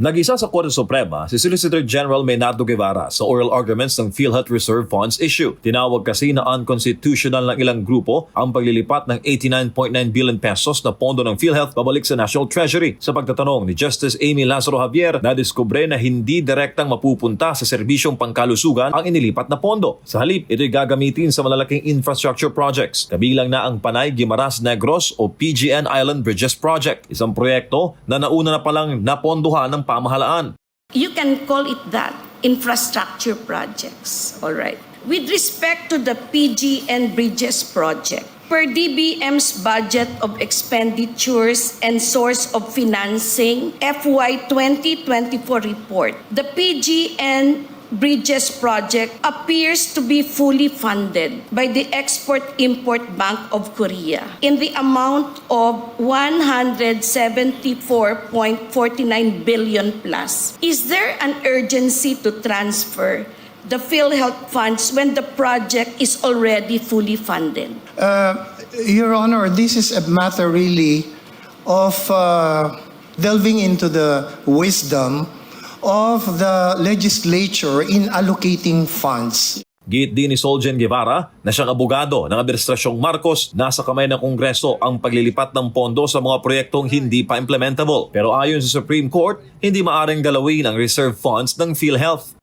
Nag-isa sa Korte Suprema si Solicitor General Maynardo Guevara sa oral arguments ng Philhealth Reserve Funds issue. Tinawag kasi na unconstitutional ng ilang grupo ang paglilipat ng 89.9 billion pesos na pondo ng Philhealth pabalik sa National Treasury. Sa pagtatanong ni Justice Amy Lazaro Javier, nadiskubre na hindi direktang mapupunta sa serbisyong pangkalusugan ang inilipat na pondo. Sa halip, ito'y gagamitin sa malalaking infrastructure projects. Kabilang na ang Panay Guimaras Negros o PGN Island Bridges Project, isang proyekto na nauna na palang napondohan ng pamahalaan. You can call it that, infrastructure projects, all right. With respect to the PGN Bridges project, per DBM's budget of expenditures and source of financing FY 2024 report, the PGN Bridges project appears to be fully funded by the Export-Import Bank of Korea in the amount of 174.49 billion plus. Is there an urgency to transfer the Philhealth funds when the project is already fully funded? Your Honor, this is a matter really of delving into the wisdom of the legislature in allocating funds. Giit din ni Solgen Guevara na siyang abogado ng Administrasyong Marcos, nasa kamay ng Kongreso ang paglilipat ng pondo sa mga proyektong hindi pa implementable. Pero ayon sa Supreme Court, hindi maaring galawin ang reserve funds ng Philhealth.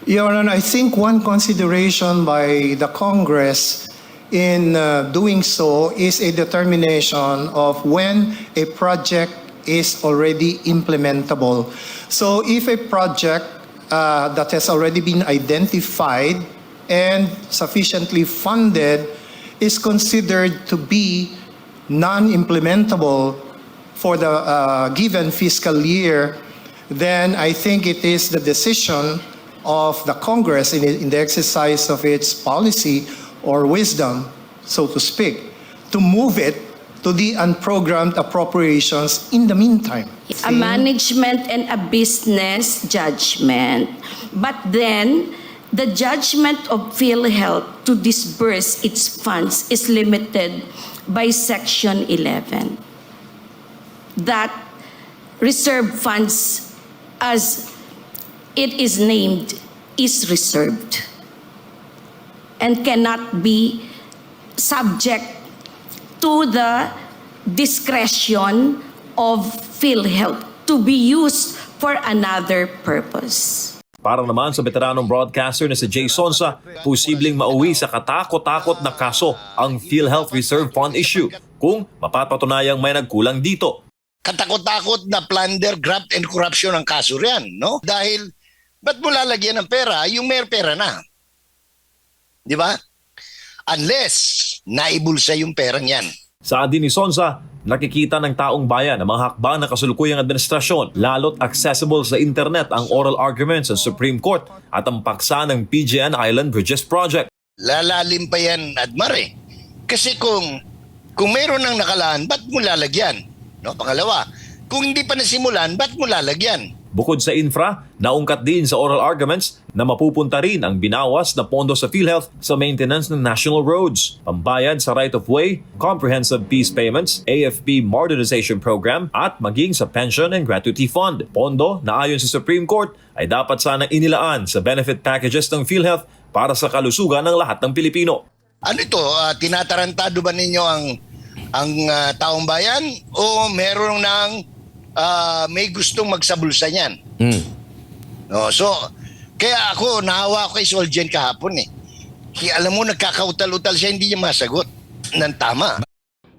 Your Honor, I think one consideration by the Congress in doing so is a determination of when a project is already implementable. So if a project that has already been identified and sufficiently funded is considered to be non-implementable for the given fiscal year, then I think it is the decision of the Congress in the exercise of its policy or wisdom, so to speak, to move it to the unprogrammed appropriations in the meantime. A management and a business judgment. But then, the judgment of Philhealth to disburse its funds is limited by Section 11. That reserve funds, as it is named, is reserved and cannot be subject to the discretion of Philhealth to be used for another purpose. Para naman sa veteranong broadcaster na si Jay Sonsa, posibleng mauwi sa katakot takot na kaso ang Philhealth Reserve Fund issue kung mapapatunayang may nagkulang dito. Katakot-takot na plunder, graft and corruption ang kaso riyan, no? Dahil ba't mo lalagyan ng pera yung may pera na? Di ba? Unless naibulsa yung perang yan. Sa din ni Sonsa, nakikita ng taong bayan ang mga hakbang ng kasulukuyang administrasyon, lalo't accessible sa internet ang oral arguments sa Supreme Court at ang paksa ng PGN Island Bridges Project. Lalalim pa yan, Admar eh. Kasi kung mayroon ng nakalaan, ba't mo lalagyan? No? Pangalawa, kung hindi pa nasimulan, ba't mo lalagyan? Bukod sa infra, naungkat din sa oral arguments na mapupunta rin ang binawas na pondo sa Philhealth sa maintenance ng national roads, pambayad sa right-of-way, comprehensive peace payments, AFP modernization program at maging sa pension and gratuity fund. Pondo na ayon sa Supreme Court ay dapat sanang inilaan sa benefit packages ng Philhealth para sa kalusugan ng lahat ng Pilipino. Ano ito? Tinatarantado ba ninyo ang taong bayan o meron ng may gustong magsabulsa niyan? No, so, kaya ako, nahawa ko kay Solgen kahapon eh. Kaya alam mo, nagkakautal-utal siya, hindi niya masagot ng tama.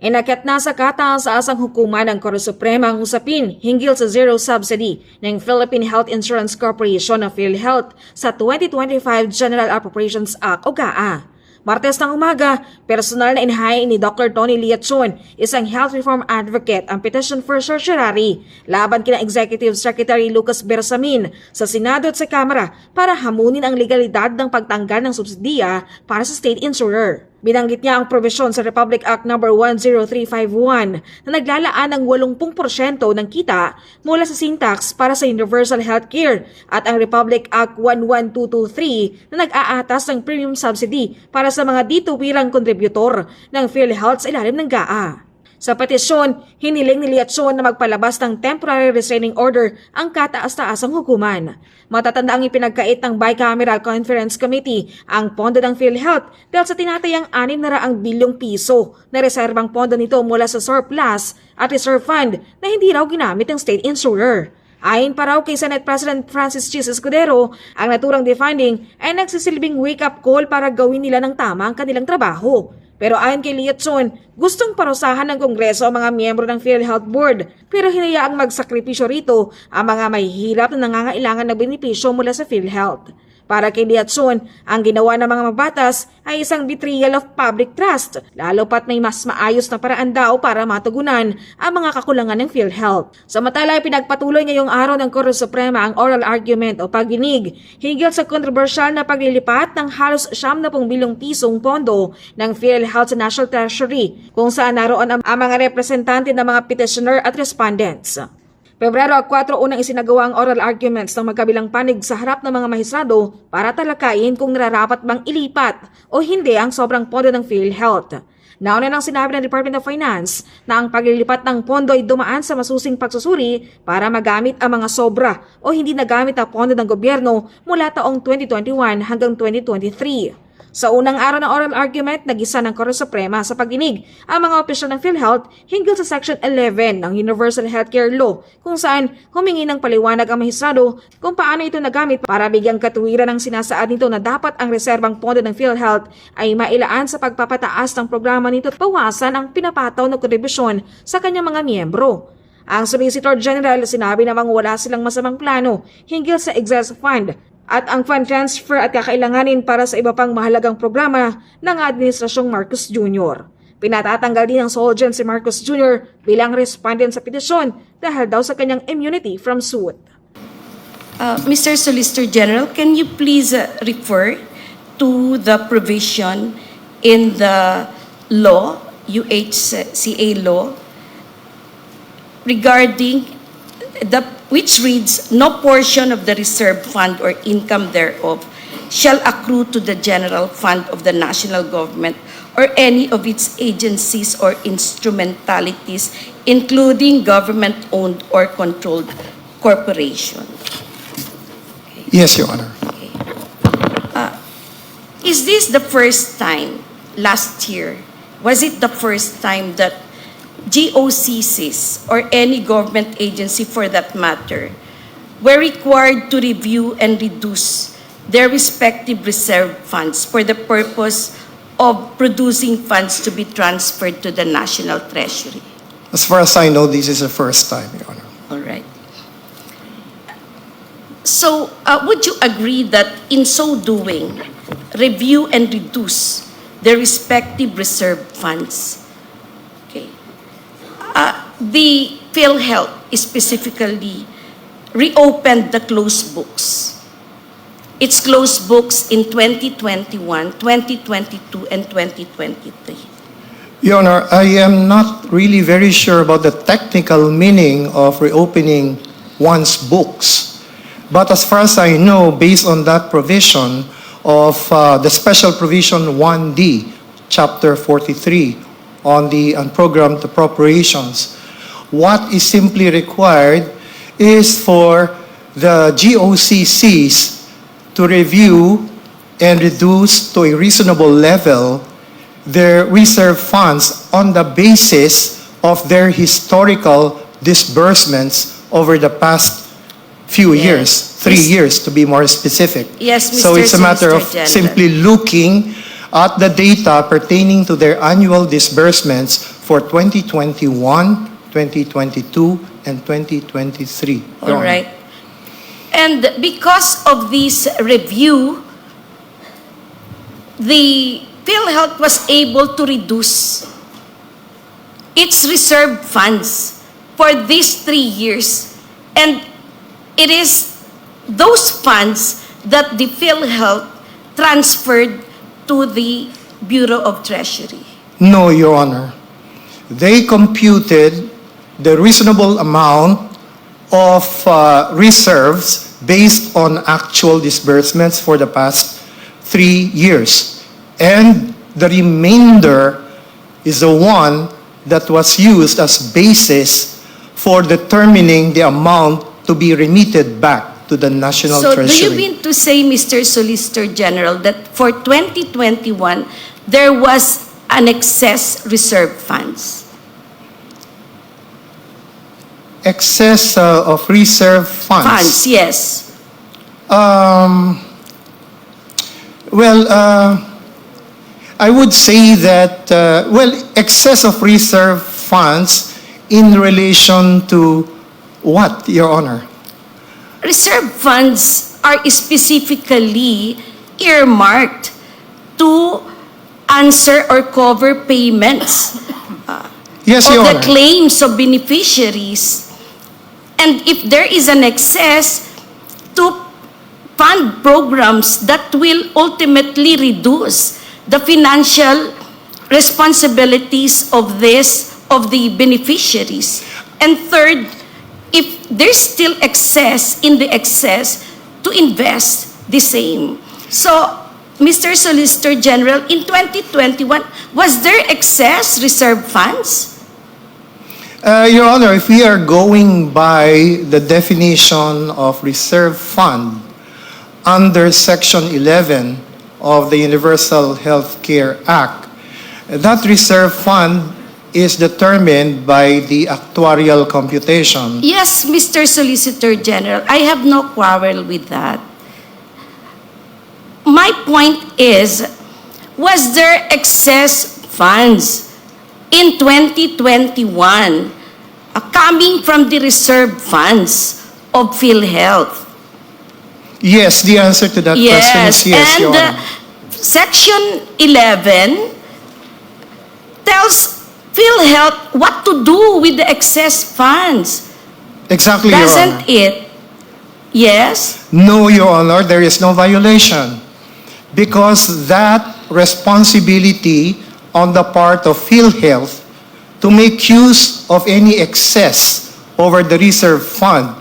Inakyat na sa kataas-asang hukuman ng Korte Suprema ang usapin hinggil sa zero subsidy ng Philippine Health Insurance Corporation of PhilHealth sa 2025 General Appropriations Act o GAA. Martes ng umaga, personal na inhain ni Dr. Tony Liachon, isang health reform advocate, ang petition for certiorari laban kina Executive Secretary Lucas Bersamin sa Senado at sa Kamara para hamunin ang legalidad ng pagtanggal ng subsidiya para sa state insurer. Binanggit niya ang provision sa Republic Act No. 10351 na naglalaan ng 80% ng kita mula sa sin tax para sa universal healthcare at ang Republic Act 11223 na nag-aatas ng premium subsidy para sa mga dituwirang kontributor ng PhilHealth sa ilalim ng GAA. Sa petisyon, hiniling ni Liatson na magpalabas ng temporary restraining order ang kataas-taasang hukuman. Matatanda ang ipinagkait ng Bicameral Conference Committee ang pondo ng Philhealth dahil sa tinatayang 600 bilyong piso na reserbang pondo nito mula sa surplus at reserve fund na hindi raw ginamit ng state insurer. Ayon pa raw kay Senate President Francis Chis Escudero, ang naturang defunding ay nagsisilbing wake-up call para gawin nila ng tama ang kanilang trabaho. Pero ayon kay Liatson, gustong parusahan ng Kongreso ang mga miyembro ng PhilHealth Board pero hinayaang magsakripisyo rito ang mga mahihirap na nangangailangan ng benepisyo mula sa PhilHealth. Para kay Liatson, ang ginawa ng mga mabatas ay isang betrayal of public trust, lalo pat may mas maayos na paraan daw para matugunan ang mga kakulangan ng PhilHealth. Samantala, pinagpatuloy ngayong araw ng Korte Suprema ang oral argument o pagdinig hinggil sa kontrobersyal na paglilipat ng halos 70 bilyong pisong pondo ng PhilHealth sa National Treasury, kung saan naroon ang mga representante ng mga petitioner at respondents. Pebrero 4 unang isinagawa ang oral arguments ng magkabilang panig sa harap ng mga mahistrado para talakayin kung nararapat bang ilipat o hindi ang sobrang pondo ng PhilHealth. Nauna nang sinabi ng Department of Finance na ang paglilipat ng pondo ay dumaan sa masusing pagsusuri para magamit ang mga sobra o hindi nagamit na pondo ng gobyerno mula taong 2021 hanggang 2023. Sa unang araw ng oral argument, nag-isa ng Korte Suprema sa pagdinig ang mga opisyal ng PhilHealth hinggil sa Section 11 ng Universal Healthcare Law kung saan humingi ng paliwanag ang mahistrado kung paano ito nagamit para bigyang katuwiran ng sinasaad nito na dapat ang reserbang pondo ng PhilHealth ay mailaan sa pagpapataas ng programa nito at bawasan ang pinapataw na kontribusyon sa kanyang mga miyembro. Ang Solicitor General sinabi namang wala silang masamang plano hinggil sa excess fund at ang fund transfer at kakailanganin para sa iba pang mahalagang programa ng Administrasyong Marcos Jr. Pinatatanggal din ang Solgen si Marcos Jr. bilang respondent sa petisyon dahil daw sa kanyang immunity from suit. Mr. Solicitor General, can you please refer to the provision in the law, UHCA law, regarding which reads, no portion of the reserve fund or income thereof shall accrue to the general fund of the national government or any of its agencies or instrumentalities, including government-owned or controlled corporation. Yes, Your Honor. Okay. Is this the first time last year? Was it the first time that GOCCs or any government agency for that matter were required to review and reduce their respective reserve funds for the purpose of producing funds to be transferred to the National Treasury? As far as I know, this is the first time, Your Honor. All right. So, would you agree that in so doing, review and reduce their respective reserve funds? Okay. The PhilHealth specifically reopened the closed books. Its closed books in 2021, 2022, and 2023. Your Honor, I am not really very sure about the technical meaning of reopening one's books. But as far as I know, based on that provision of the special provision 1D, Chapter 43, on the unprogrammed appropriations, what is simply required is for the GOCCs to review and reduce to a reasonable level their reserve funds on the basis of their historical disbursements over the past few years, 3 years to be more specific. Yes, Mr. So it's a matter of Solicitor General. simply looking at the data pertaining to their annual disbursements for 2021, 2022, and 2023. All right. And because of this review, the PhilHealth was able to reduce its reserve funds for these 3 years. And it is those funds that the PhilHealth transferred to the Bureau of Treasury. No, Your Honor. They computed the reasonable amount of reserves based on actual disbursements for the past 3 years. And the remainder is the one that was used as basis for determining the amount to be remitted back to the National So do Treasury. you mean to say, Mr. Solicitor General, that for 2021, there was an excess reserve funds? Excess of reserve funds. Funds, yes. I would say that, excess of reserve funds in relation to what, Your Honor? Reserve funds are specifically earmarked to answer or cover payments Yes, of Your the Honor. claims of beneficiaries. And if there is an excess, to fund programs that will ultimately reduce the financial responsibilities of the beneficiaries. And third, if there's still excess in the excess, to invest the same. So, Mr. Solicitor General, in 2021, was there excess reserve funds? Your Honor, if we are going by the definition of reserve fund under Section 11 of the Universal Health Care Act, that reserve fund is determined by the actuarial computation. Yes, Mr. Solicitor General, I have no quarrel with that. My point is, was there excess funds in 2021 coming from the reserve funds of Philhealth? Yes, the answer to that question is yes, Your and Honor. Section 11 tells Philhealth what to do with the excess funds. Exactly, Your Honor. Doesn't it? Yes? No, Your Honor, there is no violation. Because that responsibility on the part of Philhealth to make use of any excess over the reserve fund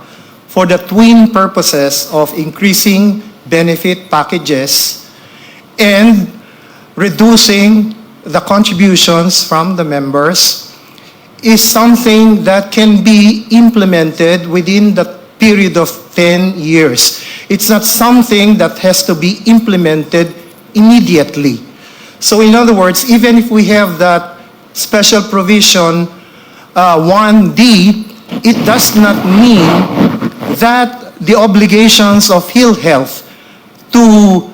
for the twin purposes of increasing benefit packages and reducing the contributions from the members is something that can be implemented within the period of 10 years. It's not something that has to be implemented immediately. So in other words, even if we have that special provision 1D, it does not mean that the obligations of Philhealth to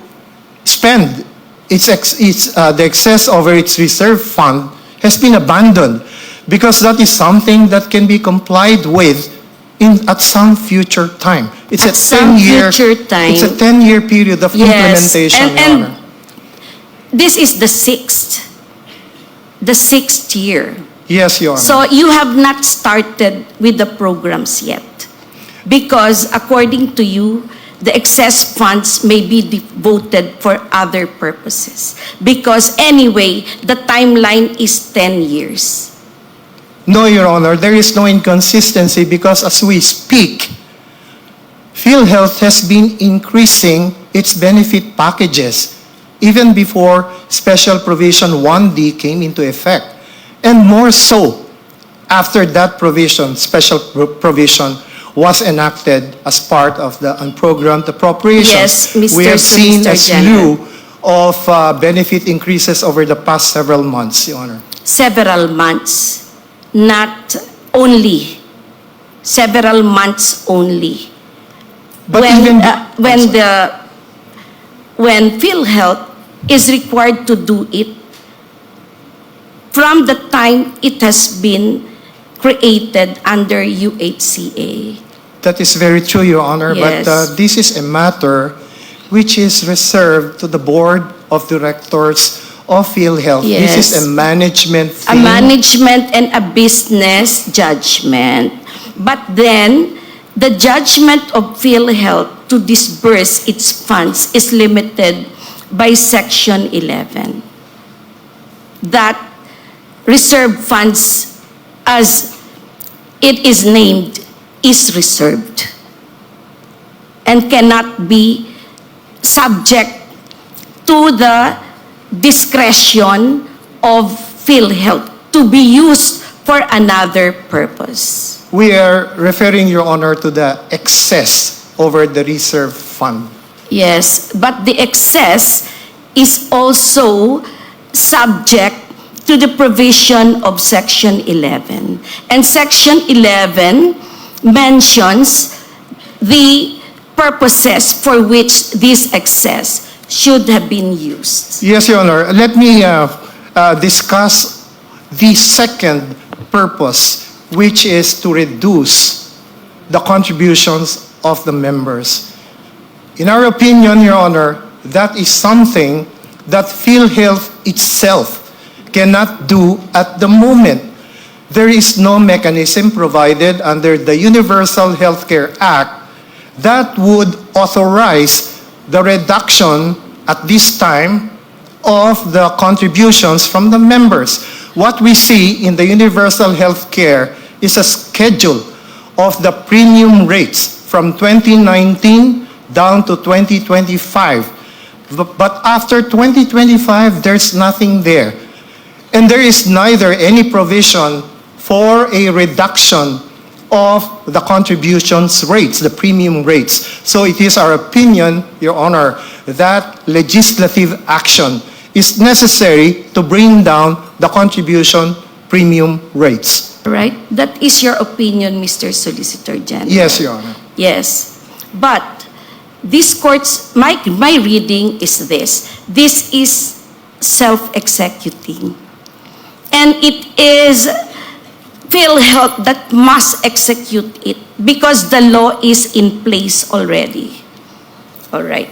spend the excess over its reserve fund has been abandoned, because that is something that can be complied with at some future time. It's At some future time. It's a 10-year period of implementation, Your and Honor. this is the sixth year. Yes, Your Honor. So you have not started with the programs yet. Because according to you, the excess funds may be devoted for other purposes. Because anyway, the timeline is 10 years. No, Your Honor, there is no inconsistency, because as we speak, Philhealth has been increasing its benefit packages even before Special Provision 1D came into effect. And more so after that provision, Special Provision, was enacted as part of the unprogrammed appropriations. Yes, Mr. We have seen a Solicitor General. slew of benefit increases over the past several months, Your Honor. Several months, not only. Several months only. But even when Philhealth is required to do it from the time it has been created under UHCA. That is very true, Your Honor. Yes. But this is a matter which is reserved to the Board of Directors of Philhealth. Yes. This is a management A thing. management and a business judgment. But then, the judgment of Philhealth to disburse its funds is limited by Section 11. That reserve funds, as it is named, is reserved and cannot be subject to the discretion of Philhealth to be used for another purpose. We are referring, Your Honor, to the excess over the reserve fund. Yes, but the excess is also subject to the provision of Section 11. And Section 11 mentions the purposes for which this excess should have been used. Yes, Your Honor. Let me discuss the second purpose, which is to reduce the contributions of the members. In our opinion, Your Honor, that is something that PhilHealth itself cannot do at the moment. There is no mechanism provided under the Universal Healthcare Act that would authorize the reduction at this time of the contributions from the members. What we see in the Universal Healthcare is a schedule of the premium rates from 2019 down to 2025. But after 2025, there's nothing there. And there is neither any provision for a reduction of the contributions rates, the premium rates. So it is our opinion, Your Honor, that legislative action is necessary to bring down the contribution premium rates. Right? That is your opinion, Mr. Solicitor General. Yes, Your Honor. Yes. But this court's, my reading is this. This is self-executing. And it is PhilHealth that must execute it because the law is in place already. All right.